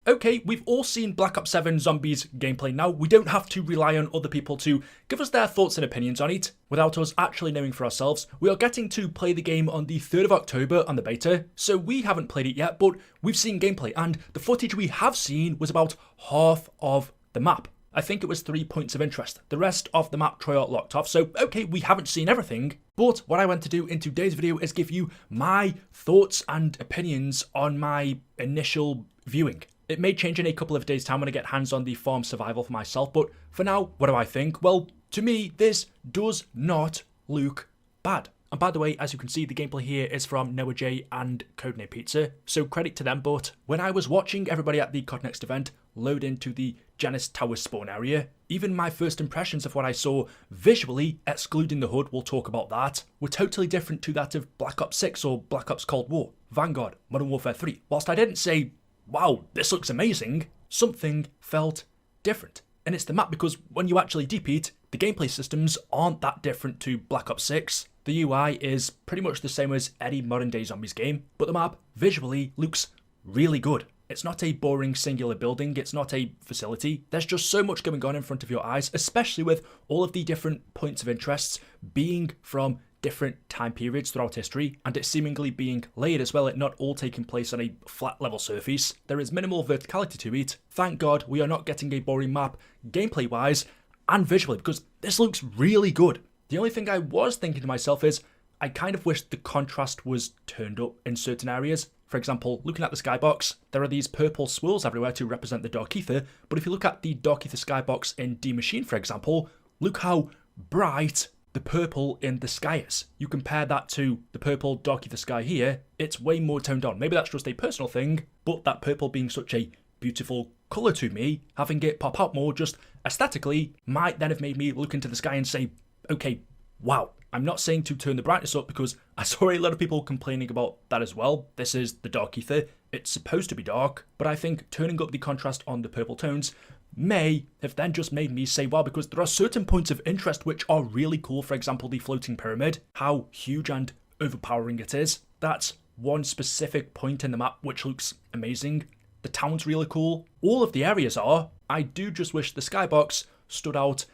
okay, we've all seen Black Ops 7 Zombies gameplay now. We don't have to rely on other people to give us their thoughts and opinions on it without us actually knowing for ourselves. We are getting to play the game on the 3rd of October on the beta, so we haven't played it yet, but we've seen gameplay, and the footage we have seen was about half of the map. I think it was 3 points of interest. The rest of the map Treyarch locked off, so okay, we haven't seen everything, but what I want to do in today's video is give you my thoughts and opinions on my initial viewing. It may change in a couple of days' time when I get hands on the farm survival for myself, but for now, what do I think? Well, to me, this does not look bad. And by the way, as you can see, the gameplay here is from Noah J and Codename Pizza, so credit to them, but when I was watching everybody at the COD Next event load into the Genesis Tower spawn area, even my first impressions of what I saw visually, excluding the HUD, we'll talk about that, were totally different to that of Black Ops 6 or Black Ops Cold War, Vanguard, Modern Warfare 3. Whilst I didn't say, wow, this looks amazing, something felt different. And it's the map, because when you actually deep it, the gameplay systems aren't that different to Black Ops 6. The UI is pretty much the same as any modern day zombies game, but the map visually looks really good. It's not a boring singular building, it's not a facility. There's just so much going on in front of your eyes, especially with all of the different points of interest being from different time periods throughout history, and it seemingly being layered as well, it not all taking place on a flat level surface. There is minimal verticality to it. Thank God we are not getting a boring map gameplay wise and visually, because this looks really good. The only thing I was thinking to myself is, I kind of wish the contrast was turned up in certain areas. For example, looking at the skybox, there are these purple swirls everywhere to represent the Dark Ether, but if you look at the Dark Ether skybox in D Machine, for example, look how bright the purple in the sky is. You compare that to the purple Dark Ether sky here, it's way more toned down. Maybe that's just a personal thing, but that purple being such a beautiful colour to me, having it pop out more just aesthetically, might then have made me look into the sky and say, okay, wow. I'm not saying to turn the brightness up, because I saw a lot of people complaining about that as well. This is the Dark Ether. It's supposed to be dark, but I think turning up the contrast on the purple tones may have then just made me say wow, because there are certain points of interest which are really cool. For example, the floating pyramid, how huge and overpowering it is. That's one specific point in the map which looks amazing. The town's really cool. All of the areas are. I do just wish the skybox stood out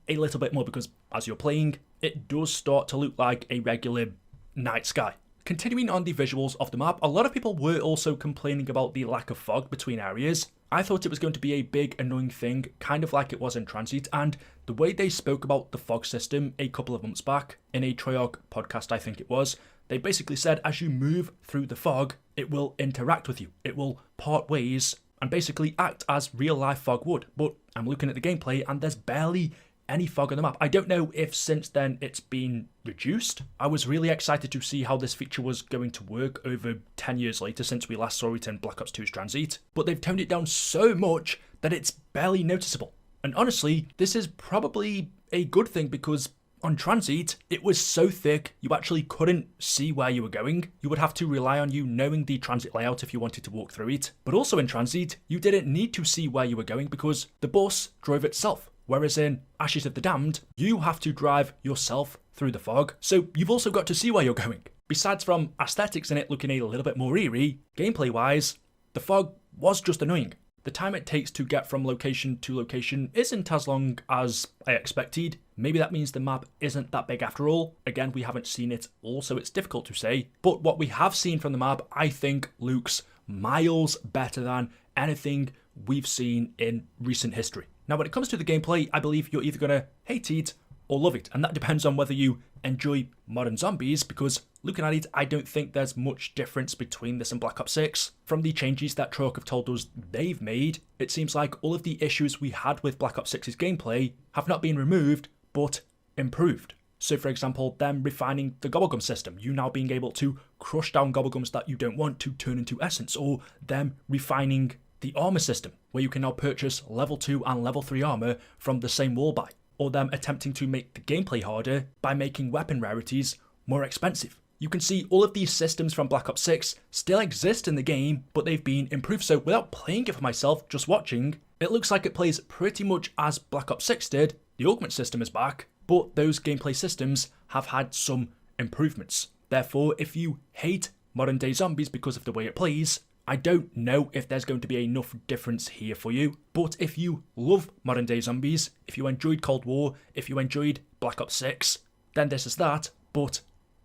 a little bit more, because as you're playing, it does start to look like a regular night sky. Continuing on the visuals of the map, a lot of people were also complaining about the lack of fog between areas. I thought it was going to be a big annoying thing, kind of like it was in Transit, and the way they spoke about the fog system a couple of months back, in a Treyarch podcast I think it was, they basically said as you move through the fog, it will interact with you, it will part ways, and basically act as real life fog would. But I'm looking at the gameplay and there's barely any fog on the map. I don't know if since then it's been reduced. I was really excited to see how this feature was going to work over 10 years later since we last saw it in Black Ops 2's Transit, but they've toned it down so much that it's barely noticeable. And honestly, this is probably a good thing, because on Transit, it was so thick you actually couldn't see where you were going. You would have to rely on you knowing the transit layout if you wanted to walk through it. But also in Transit, you didn't need to see where you were going, because the bus drove itself. Whereas in Ashes of the Damned, you have to drive yourself through the fog, so you've also got to see where you're going. Besides from aesthetics in it looking a little bit more eerie, gameplay-wise, the fog was just annoying. The time it takes to get from location to location isn't as long as I expected. Maybe that means the map isn't that big after all. Again, we haven't seen it all, so it's difficult to say. But what we have seen from the map, I think, looks miles better than anything we've seen in recent history. Now, when it comes to the gameplay, I believe you're either going to hate it or love it, and that depends on whether you enjoy modern zombies, because looking at it, I don't think there's much difference between this and Black Ops 6. From the changes that Treyarch have told us they've made, it seems like all of the issues we had with Black Ops 6's gameplay have not been removed, but improved. So for example, them refining the Gobblegum system, you now being able to crush down Gobblegums that you don't want to turn into essence, or them refining the armor system, where you can now purchase level 2 and level 3 armor from the same wall buy, or them attempting to make the gameplay harder by making weapon rarities more expensive. You can see all of these systems from Black Ops 6 still exist in the game, but they've been improved. So without playing it for myself, just watching, it looks like it plays pretty much as Black Ops 6 did. The augment system is back, but those gameplay systems have had some improvements. Therefore, if you hate modern day zombies because of the way it plays, I don't know if there's going to be enough difference here for you, but if you love modern day zombies, if you enjoyed Cold War, if you enjoyed Black Ops 6, then this is that, but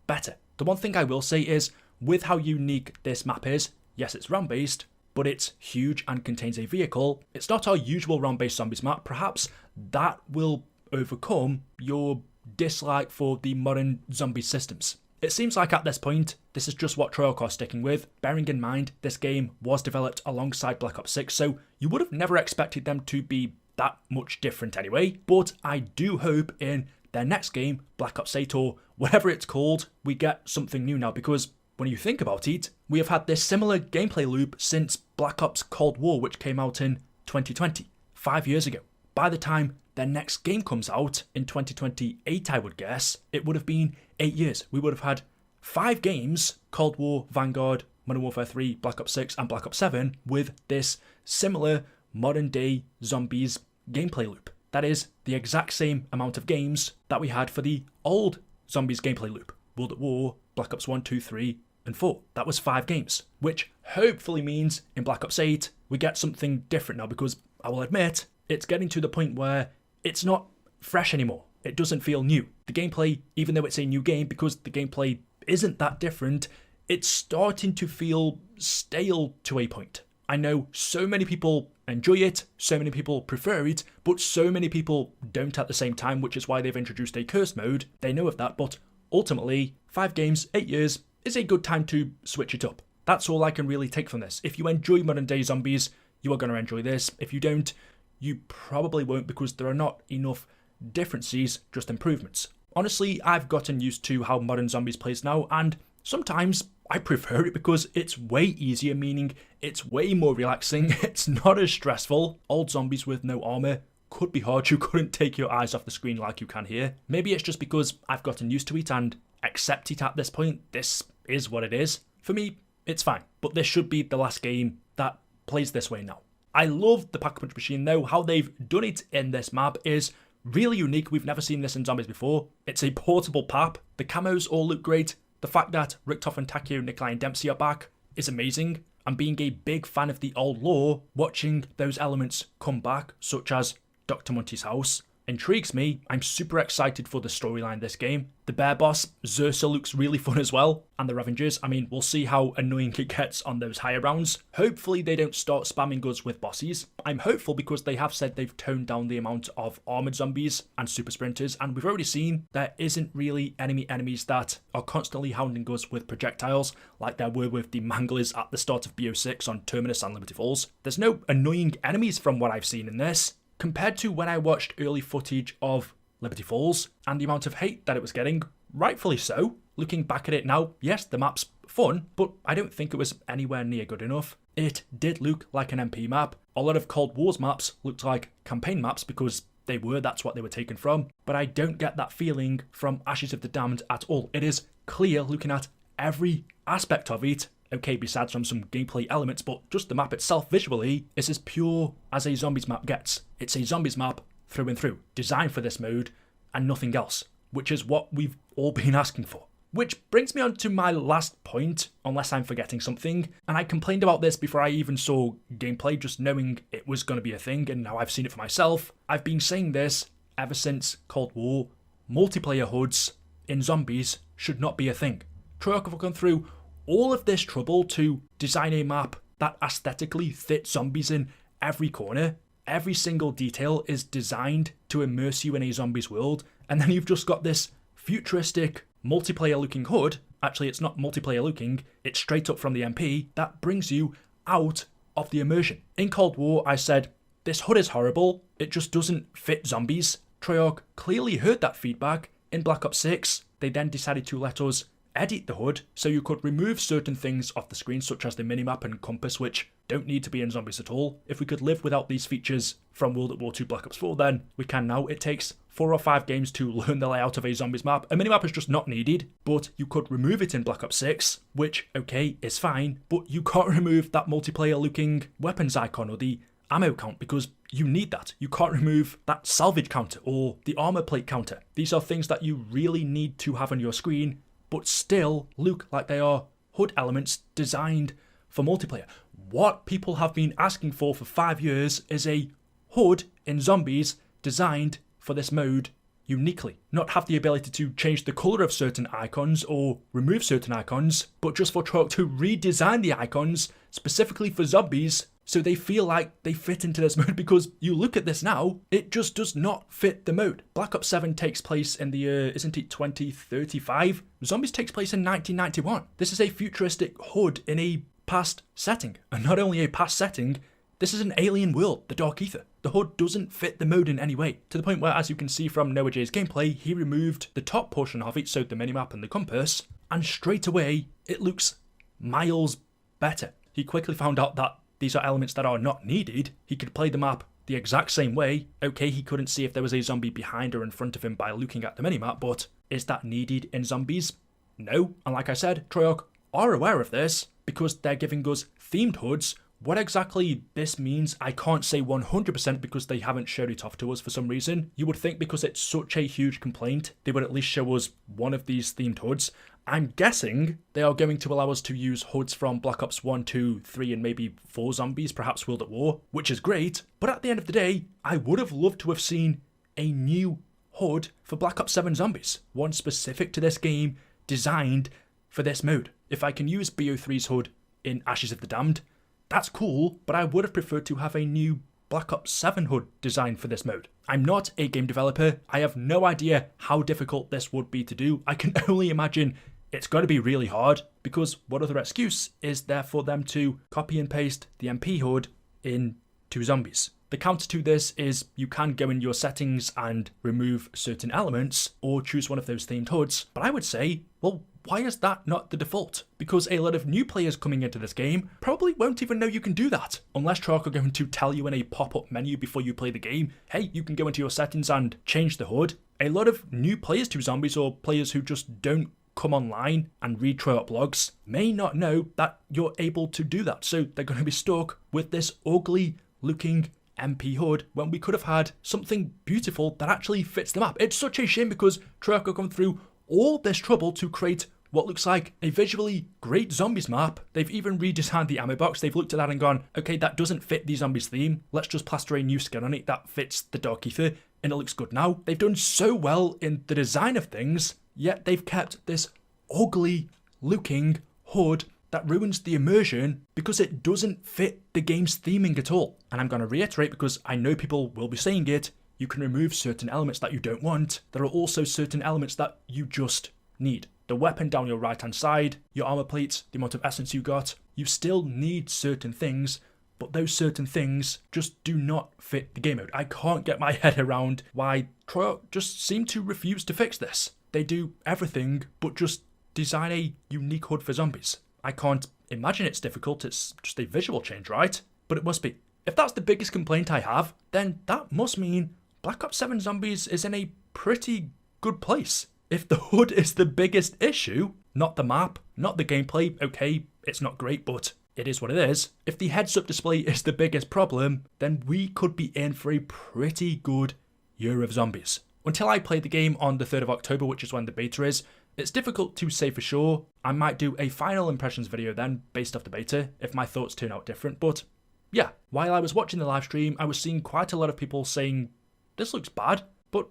better. The one thing I will say is, with how unique this map is, yes, it's round based, but it's huge and contains a vehicle. It's not our usual round based zombies map. Perhaps that will overcome your dislike for the modern zombie systems. It seems like at this point, this is just what Treyarch are sticking with, bearing in mind this game was developed alongside Black Ops 6, so you would have never expected them to be that much different anyway. But I do hope in their next game, Black Ops 8 or whatever it's called, we get something new now, because when you think about it, we have had this similar gameplay loop since Black Ops Cold War, which came out in 2020, 5 years ago. By the time their next game comes out in 2028, I would guess, it would have been 8 years. We would have had 5 games, Cold War, Vanguard, Modern Warfare 3, Black Ops 6 and Black Ops 7, with this similar modern day zombies gameplay loop. That is the exact same amount of games that we had for the old zombies gameplay loop. World at War, Black Ops 1, 2, 3 and 4. That was 5 games, which hopefully means in Black Ops 8 we get something different now, because I will admit, it's getting to the point where it's not fresh anymore. It doesn't feel new. The gameplay, even though it's a new game, because the gameplay isn't that different, it's starting to feel stale to a point. I know so many people enjoy it, so many people prefer it, but so many people don't at the same time, which is why they've introduced a curse mode. They know of that, but ultimately, 5 games, 8 years is a good time to switch it up. That's all I can really take from this. If you enjoy modern day zombies, you are going to enjoy this. If you don't, you probably won't, because there are not enough differences, just improvements. Honestly, I've gotten used to how modern zombies plays now, and sometimes I prefer it because it's way easier, meaning it's way more relaxing, it's not as stressful. Old zombies with no armor could be hard, you couldn't take your eyes off the screen like you can here. Maybe it's just because I've gotten used to it and accept it at this point. This is what it is. For me, it's fine, but this should be the last game that plays this way now. I love the Pack-a-Punch machine though. How they've done it in this map is really unique. We've never seen this in zombies before. It's a portable pap. The camos all look great. The fact that Richtof and Takeo, Nikolai and Dempsey are back is amazing. And being a big fan of the old lore, watching those elements come back, such as Dr. Monty's house, intrigues me. I'm super excited for the storyline this game. The bear boss, Zersa, looks really fun as well. And the Revengers, I mean, we'll see how annoying it gets on those higher rounds. Hopefully they don't start spamming us with bosses. I'm hopeful because they have said they've toned down the amount of armored zombies and super sprinters, and we've already seen there isn't really enemies that are constantly hounding us with projectiles like there were with the Manglers at the start of BO6 on Terminus and Liberty Falls. There's no annoying enemies from what I've seen in this. Compared to when I watched early footage of Liberty Falls and the amount of hate that it was getting, rightfully so. Looking back at it now, yes, the map's fun, but I don't think it was anywhere near good enough. It did look like an MP map. A lot of Cold War's maps looked like campaign maps because that's what they were taken from. But I don't get that feeling from Ashes of the Damned at all. It is clear looking at every aspect of it. Okay, besides from some gameplay elements, but just the map itself visually is as pure as a zombies map gets. It's a zombies map through and through, designed for this mode and nothing else, which is what we've all been asking for. Which brings me on to my last point, unless I'm forgetting something, and I complained about this before I even saw gameplay, just knowing it was going to be a thing, and now I've seen it for myself. I've been saying this ever since Cold War. Multiplayer HUDs in zombies should not be a thing. Treyarch have gone through all of this trouble to design a map that aesthetically fits zombies in every corner. Every single detail is designed to immerse you in a zombies world, and then you've just got this futuristic multiplayer looking HUD. Actually, it's not multiplayer looking, it's straight up from the MP that brings you out of the immersion. In Cold War, I said, this HUD is horrible, it just doesn't fit zombies. Treyarch clearly heard that feedback. In Black Ops 6, they then decided to let us edit the HUD so you could remove certain things off the screen, such as the minimap and compass, which don't need to be in zombies at all. If we could live without these features from World at War 2 Black Ops 4, then we can now. It takes 4 or 5 games to learn the layout of a zombies map. A minimap is just not needed, but you could remove it in Black Ops 6, which, okay, is fine, but you can't remove that multiplayer looking weapons icon or the ammo count because you need that. You can't remove that salvage counter or the armor plate counter. These are things that you really need to have on your screen, but still look like they are HUD elements designed for multiplayer. What people have been asking for 5 years is a HUD in Zombies designed for this mode uniquely. Not have the ability to change the colour of certain icons or remove certain icons, but just for Treyarch to redesign the icons specifically for zombies so they feel like they fit into this mode, because you look at this now, it just does not fit the mode. Black Ops 7 takes place in the year, isn't it 2035? Zombies takes place in 1991. This is a futuristic HUD in a past setting. And not only a past setting, this is an alien world, the Dark Ether. The HUD doesn't fit the mode in any way, to the point where, as you can see from Noah J's gameplay, he removed the top portion of it, so the minimap and the compass, and straight away, it looks miles better. He quickly found out that these are elements that are not needed. He could play the map the exact same way. Okay, he couldn't see if there was a zombie behind or in front of him by looking at the minimap, but is that needed in Zombies? No. And like I said, Treyarch are aware of this because they're giving us themed HUDs. What exactly this means, I can't say 100% because they haven't showed it off to us for some reason. You would think because it's such a huge complaint, they would at least show us one of these themed HUDs. I'm guessing they are going to allow us to use HUDs from Black Ops 1, 2, 3 and maybe 4 Zombies, perhaps World at War, which is great. But at the end of the day, I would have loved to have seen a new HUD for Black Ops 7 Zombies. One specific to this game, designed for this mode. If I can use BO3's HUD in Ashes of the Damned, that's cool, but I would have preferred to have a new Black Ops 7 HUD designed for this mode. I'm not a game developer. I have no idea how difficult this would be to do. I can only imagine it's going to be really hard, because what other excuse is there for them to copy and paste the MP HUD into Zombies? The counter to this is you can go in your settings and remove certain elements or choose one of those themed HUDs, but I would say, well, why is that not the default? Because a lot of new players coming into this game probably won't even know you can do that, unless Treyarch are going to tell you in a pop-up menu before you play the game, hey, you can go into your settings and change the HUD. A lot of new players to Zombies, or players who just don't come online and read Treyarch blogs, may not know that you're able to do that, so they're going to be stuck with this ugly looking MP HUD when we could have had something beautiful that actually fits the map. It's such a shame because Treyarch have gone through all this trouble to create what looks like a visually great Zombies map. They've even redesigned the ammo box. They've looked at that and gone, okay, that doesn't fit the Zombies theme. Let's just plaster a new skin on it that fits the Dark Ether, and it looks good now. They've done so well in the design of things, yet they've kept this ugly looking HUD that ruins the immersion because it doesn't fit the game's theming at all. And I'm going to reiterate, because I know people will be saying it, you can remove certain elements that you don't want. There are also certain elements that you just need. The weapon down your right hand side, your armor plates, the amount of essence you got, you still need certain things, but those certain things just do not fit the game mode. I can't get my head around why Treyarch just seem to refuse to fix this. They do everything but just design a unique HUD for Zombies. I can't imagine it's difficult, it's just a visual change, right? But it must be. If that's the biggest complaint I have, then that must mean Black Ops 7 Zombies is in a pretty good place. If the HUD is the biggest issue, not the map, not the gameplay, okay, it's not great, but it is what it is. If the heads-up display is the biggest problem, then we could be in for a pretty good year of Zombies. Until I play the game on the 3rd of October, which is when the beta is, it's difficult to say for sure. I might do a final impressions video then, based off the beta, if my thoughts turn out different, but yeah, while I was watching the live stream, I was seeing quite a lot of people saying, this looks bad, but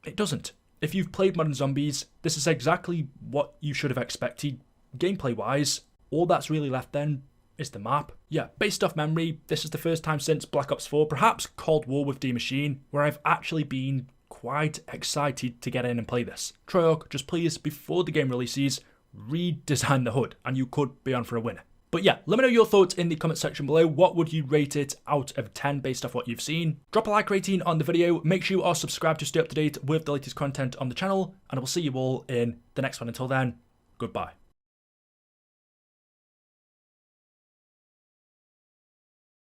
it doesn't. If you've played Modern Zombies, this is exactly what you should have expected, gameplay-wise. All that's really left then is the map. Yeah, based off memory, this is the first time since Black Ops 4, perhaps Cold War with D Machine, where I've actually been quite excited to get in and play this. Treyarch, just please, before the game releases, redesign the HUD, and you could be on for a winner. But yeah, let me know your thoughts in the comment section below. What would you rate it out of 10 based off what you've seen? Drop a like rating on the video. Make sure you are subscribed to stay up to date with the latest content on the channel, and I will see you all in the next one. Until then, goodbye.